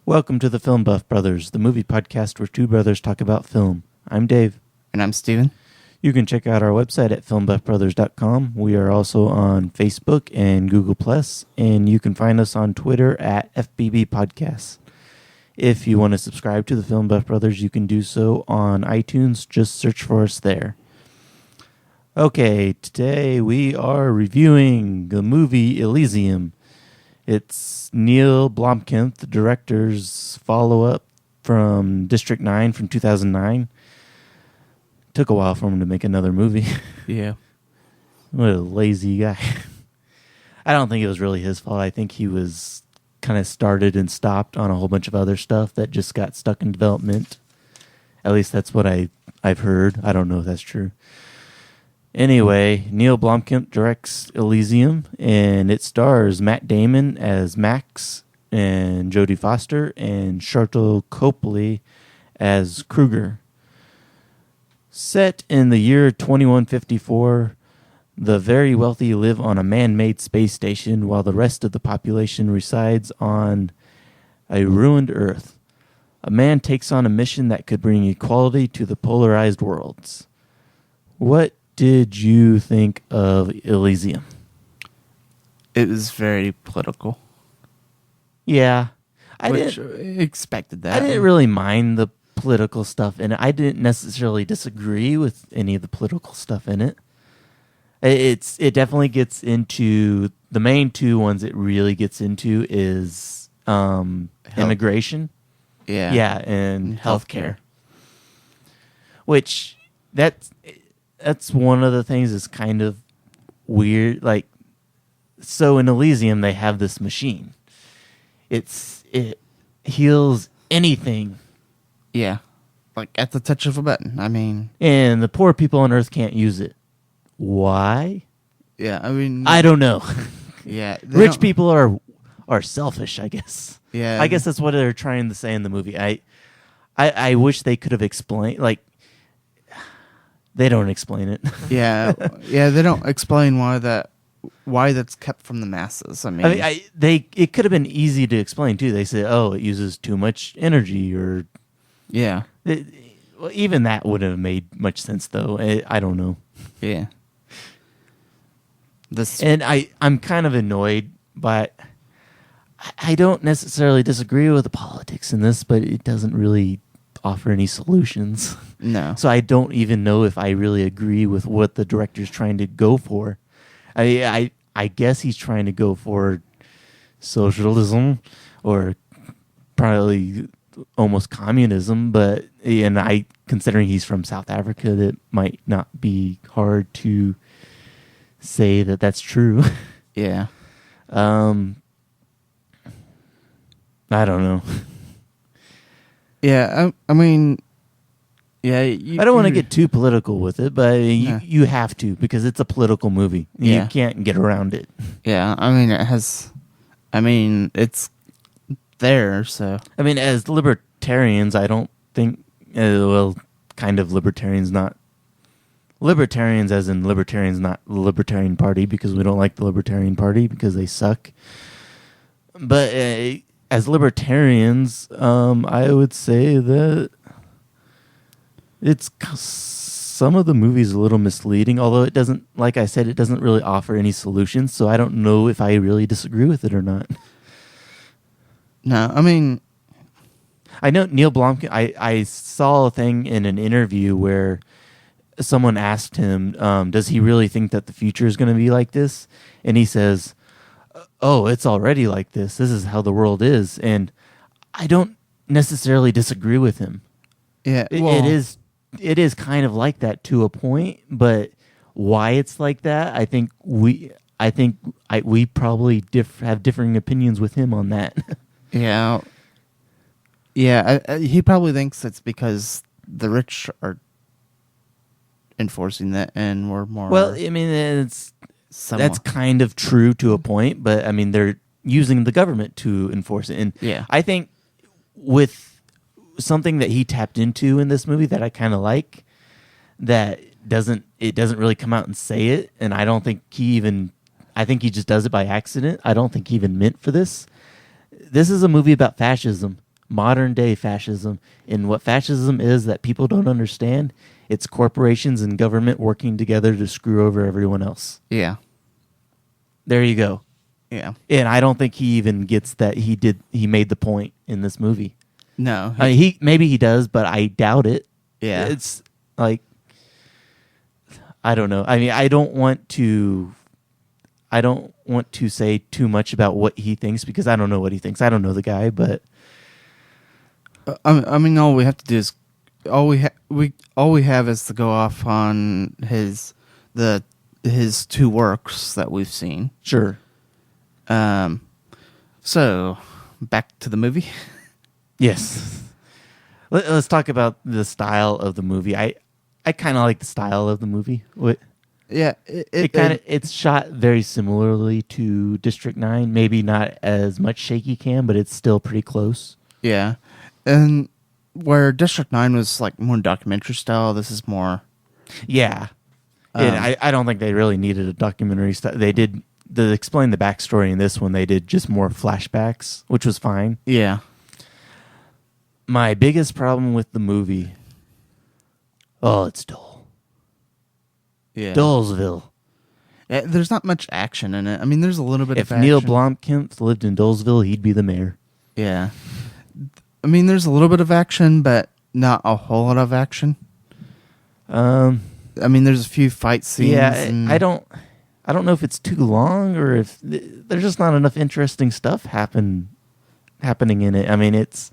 Welcome to the Film Buff Brothers, the movie podcast where two brothers talk about film. I'm Dave. And I'm Steven. You can check out our website at filmbuffbrothers.com. We are also on Facebook and Google+, and you can find us on Twitter at FBB Podcasts. If you want to subscribe to the Film Buff Brothers, you can do so on iTunes. Just search for us there. Okay, today we are reviewing the movie Elysium. It's Neil Blomkamp, the director's follow-up from District 9 from 2009. Took a while for him to make another movie. Yeah. What a lazy guy. I don't think it was really his fault. I think he was kind of started and stopped on a whole bunch of other stuff that just got stuck in development. At least that's what I've heard. I don't know if that's true. Anyway, Neil Blomkamp directs Elysium, and it stars Matt Damon as Max, and Jodie Foster, and Sharlto Copley as Kruger. Set in the year 2154, the very wealthy live on a man-made space station while the rest of the population resides on a ruined Earth. A man takes on a mission that could bring equality to the polarized worlds. What did you think of Elysium? It was very political. Yeah. I expected that. I didn't really mind the political stuff in it. I didn't necessarily disagree with any of the political stuff in it. It definitely gets into the main two ones it really gets into is immigration. Yeah. Yeah, and healthcare. Which that's one of the things that's kind of weird. Like, so in Elysium they have this machine. It heals anything. Yeah. Like at the touch of a button. I mean, and the poor people on Earth can't use it. Why? Yeah, I mean, I don't know. Yeah. Rich people are selfish, I guess. Yeah. I guess that's what they're trying to say in the movie. I wish they could have explained, like, they don't explain it. Yeah. Yeah, they don't explain why that's kept from the masses. I mean, it could have been easy to explain too. They say, "Oh, it uses too much energy," or yeah. Well, even that wouldn't have made much sense, though. I don't know. Yeah. And I'm kind of annoyed, but I don't necessarily disagree with the politics in this, but it doesn't really offer any solutions. No. So I don't even know if I really agree with what the director's trying to go for. I guess he's trying to go for socialism or probably almost communism, but considering he's from South Africa, that might not be hard to say that that's true. Yeah. I don't know. Yeah, I mean, yeah. I don't want to get too political with it, but you have to, because it's a political movie. Yeah. You can't get around it. Yeah, it's there, so. I mean, as libertarians, I don't think, kind of libertarians, not libertarians as in libertarians, not the Libertarian Party, because we don't like the Libertarian Party because they suck. But as libertarians, I would say that some of the movie's a little misleading, although it doesn't, like I said, it doesn't really offer any solutions, so I don't know if I really disagree with it or not. No, I mean, I know Neil Blomkamp, I saw a thing in an interview where someone asked him, does he really think that the future is going to be like this? And he says, oh, it's already like this. This is how the world is. And I don't necessarily disagree with him. Yeah, it is kind of like that to a point, but why it's like that, I think we probably have differing opinions with him on that. Yeah. Yeah, he probably thinks it's because the rich are enforcing that and we're more... Well, I mean, that's kind of true to a point, but I mean, they're using the government to enforce it. And yeah. I think with something that he tapped into in this movie that I kind of like, that doesn't really come out and say it, and I don't think I think he just does it by accident. I don't think he even meant for this. This is a movie about fascism, modern day fascism. And what fascism is that people don't understand, it's corporations and government working together to screw over everyone else. Yeah. There you go. Yeah. And I don't think he even gets that he made the point in this movie. No. Maybe he does, but I doubt it. Yeah. It's like, I don't know. I mean, I don't want to say too much about what he thinks because I don't know what he thinks. I don't know the guy, but I mean, all we have to do is all we have is to go off on his two works that we've seen. Sure. So back to the movie. Yes. Let's talk about the style of the movie. I kind of like the style of the movie. Yeah, It's shot very similarly to District 9. Maybe not as much shaky cam, but it's still pretty close. Yeah, and where District 9 was like more documentary style, this is more. Yeah, and I don't think they really needed a documentary style. They did to explain the backstory in this one. They did just more flashbacks, which was fine. Yeah. My biggest problem with the movie, it's dull. Yeah. Dullsville. There's not much action in it. I mean, there's a little bit of action. If Neil Blomkamp lived in Dullsville, he'd be the mayor. Yeah. I mean, there's a little bit of action, but not a whole lot of action. I mean, there's a few fight scenes. Yeah, I don't know if it's too long or if there's just not enough interesting stuff happening in it. I mean, it's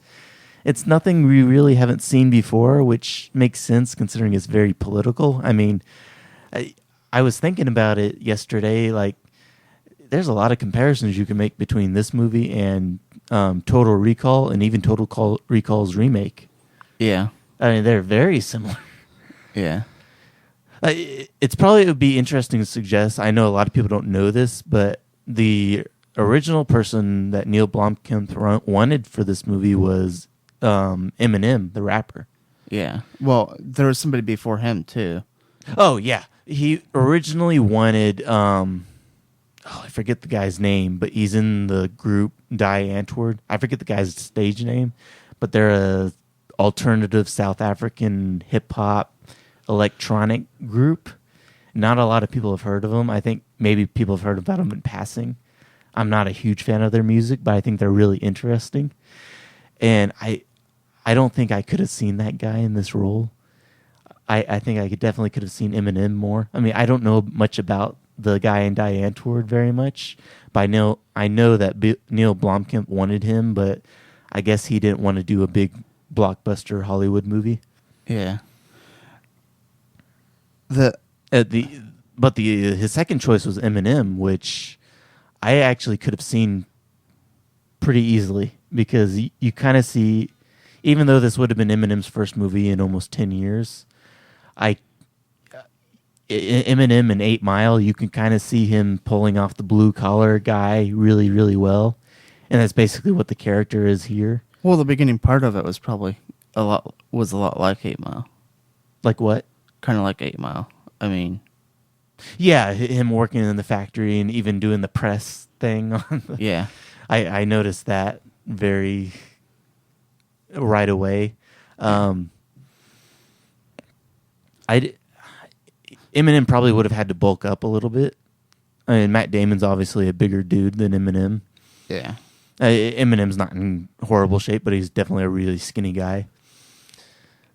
nothing we really haven't seen before, which makes sense considering it's very political. I mean, I was thinking about it yesterday. Like, there's a lot of comparisons you can make between this movie and Total Recall and even Total Recall's remake. Yeah. I mean, they're very similar. Yeah. It would be interesting to suggest. I know a lot of people don't know this, but the original person that Neil Blomkamp wanted for this movie was Eminem, the rapper. Yeah. Well, there was somebody before him too. Oh yeah, he originally wanted. I forget the guy's name, but he's in the group Die Antwoord. I forget the guy's stage name, but they're a alternative South African hip hop electronic group. Not a lot of people have heard of them. I think maybe people have heard about them in passing. I'm not a huge fan of their music, but I think they're really interesting. And I don't think I could have seen that guy in this role. I think I definitely could have seen Eminem more. I mean, I don't know much about the guy in Die Antwoord very much, but I know that Neil Blomkamp wanted him, but I guess he didn't want to do a big blockbuster Hollywood movie. Yeah. His second choice was Eminem, which I actually could have seen pretty easily because you kind of see, even though this would have been Eminem's first movie in almost 10 years, Eminem in 8 Mile, you can kind of see him pulling off the blue collar guy really, really well, and that's basically what the character is here. Well, the beginning part of it was probably a lot like 8 Mile. Like what? Kind of like 8 Mile. I mean, yeah, him working in the factory and even doing the press thing. Yeah, I noticed that very right away. Eminem probably would have had to bulk up a little bit. I mean, Matt Damon's obviously a bigger dude than Eminem. Yeah. Eminem's not in horrible shape, but he's definitely a really skinny guy.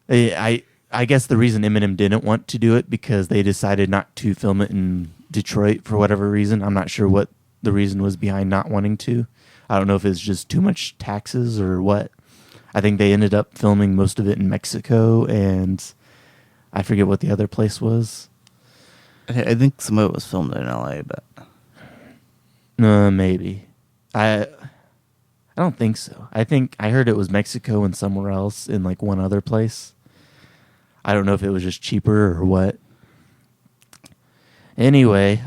I guess the reason Eminem didn't want to do it because they decided not to film it in Detroit for whatever reason. I'm not sure what the reason was behind not wanting to. I don't know if it's just too much taxes or what. I think they ended up filming most of it in Mexico, and I forget what the other place was. I think some of it was filmed in LA, but maybe. I don't think so. I think I heard it was Mexico and somewhere else in like one other place. I don't know if it was just cheaper or what. Anyway,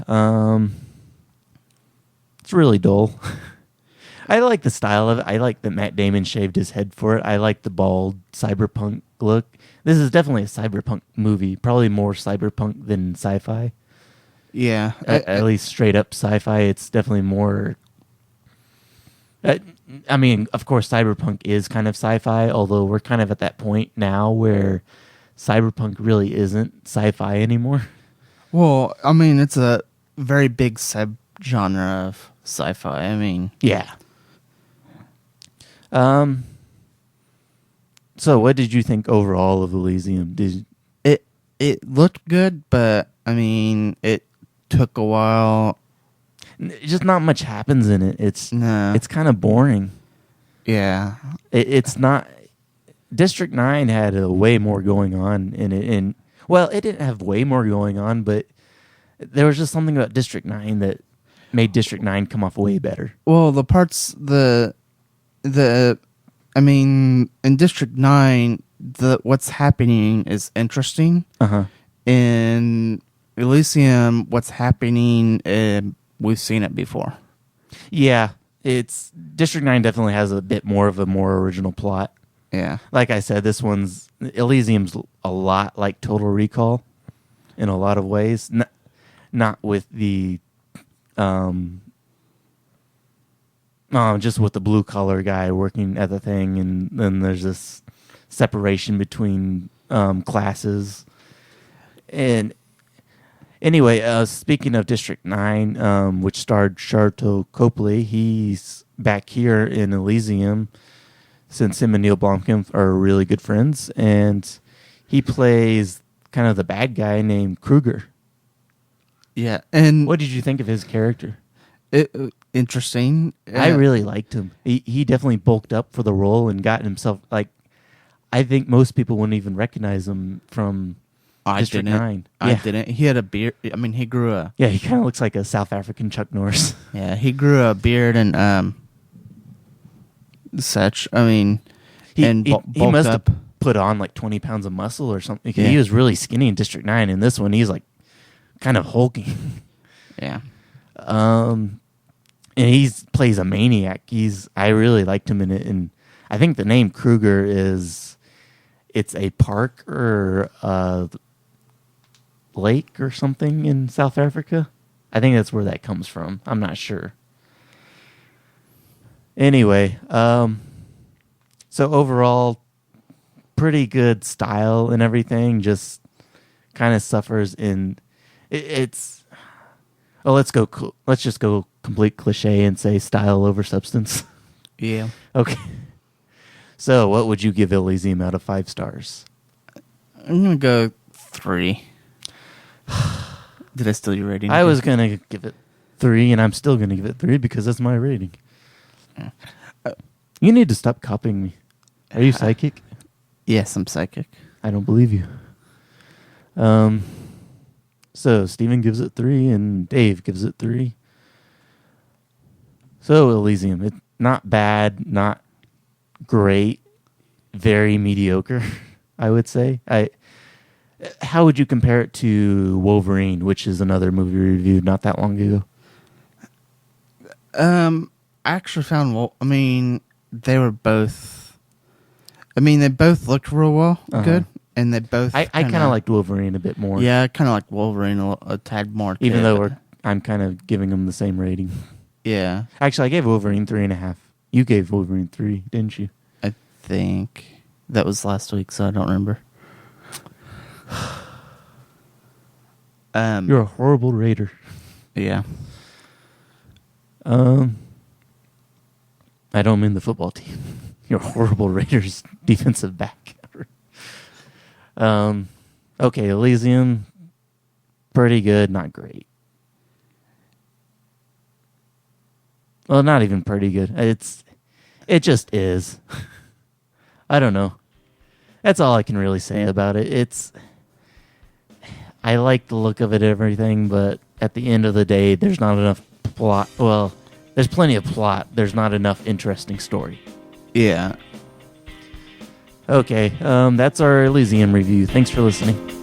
it's really dull. I like the style of it. I like that Matt Damon shaved his head for it. I like the bald cyberpunk look. This is definitely a cyberpunk movie. Probably more cyberpunk than sci-fi. Yeah. At least straight up sci-fi. It's definitely more Uh, I mean, of course, cyberpunk is kind of sci-fi, although we're kind of at that point now where cyberpunk really isn't sci-fi anymore. Well, I mean, it's a very big subgenre of sci-fi. I mean, Yeah. So, what did you think overall of Elysium? it looked good, but I mean, it took a while. Just not much happens in it. It's kind of boring. Yeah. It's not. District 9 had a way more going on in it, and well, it didn't have way more going on, but there was just something about District 9 that made District 9 come off way better. Well, the parts I mean, in District 9, what's happening is interesting. Uh-huh. In Elysium, what's happening, we've seen it before. Yeah, it's District 9 definitely has a bit more of a more original plot. Yeah. Like I said, Elysium's a lot like Total Recall in a lot of ways. Not with the just with the blue collar guy working at the thing, and then there's this separation between classes. And anyway, speaking of District 9, which starred Sharlto Copley, he's back here in Elysium since him and Neil Blomkamp are really good friends, and he plays kind of the bad guy named Kruger. Yeah, and what did you think of his character? Interesting. I really liked him. He definitely bulked up for the role and got himself, like, I think most people wouldn't even recognize him from District 9. I didn't. He had a beard. I mean, he grew a... Yeah, he kind of looks like a South African Chuck Norris. Yeah, he grew a beard and such. I mean, he must up. have put on like 20 pounds of muscle or something. Yeah. He was really skinny in District 9. In this one, he's like kind of hulking. Yeah. And he plays a maniac. I really liked him in it, and I think the name Kruger it's a park or a lake or something in South Africa. I think that's where that comes from. I'm not sure. Anyway, so overall, pretty good style and everything. Just kind of suffers in it's. Oh, let's just go complete cliche and say style over substance. Yeah. Okay. So, what would you give Elysium out of 5 stars? I'm gonna go 3. Did I steal your rating? I was gonna give it 3, and I'm still gonna give it 3 because that's my rating. You need to stop copying me. Are you psychic? Yes, I'm psychic. I don't believe you. So Steven gives it 3, and Dave gives it 3. So Elysium, it's not bad, not great, very mediocre, I would say. How would you compare it to Wolverine, which is another movie we reviewed not that long ago? I actually found. I mean, they were both. I mean, they both looked real well, good, and they both. I kind of liked Wolverine a bit more. Yeah, I kind of like Wolverine a tad more. Even though I'm kind of giving them the same rating. Yeah. Actually, I gave Wolverine 3.5. You gave Wolverine 3, didn't you? I think that was last week, so I don't remember. You're a horrible rater. Yeah. I don't mean the football team. You're a horrible Raiders defensive back. Okay, Elysium, pretty good, not great. Well, not even pretty good. It just is. I don't know. That's all I can really say about it. I like the look of it and everything, but at the end of the day, there's not enough plot. Well, there's plenty of plot. There's not enough interesting story. Yeah. Okay, that's our Elysium review. Thanks for listening.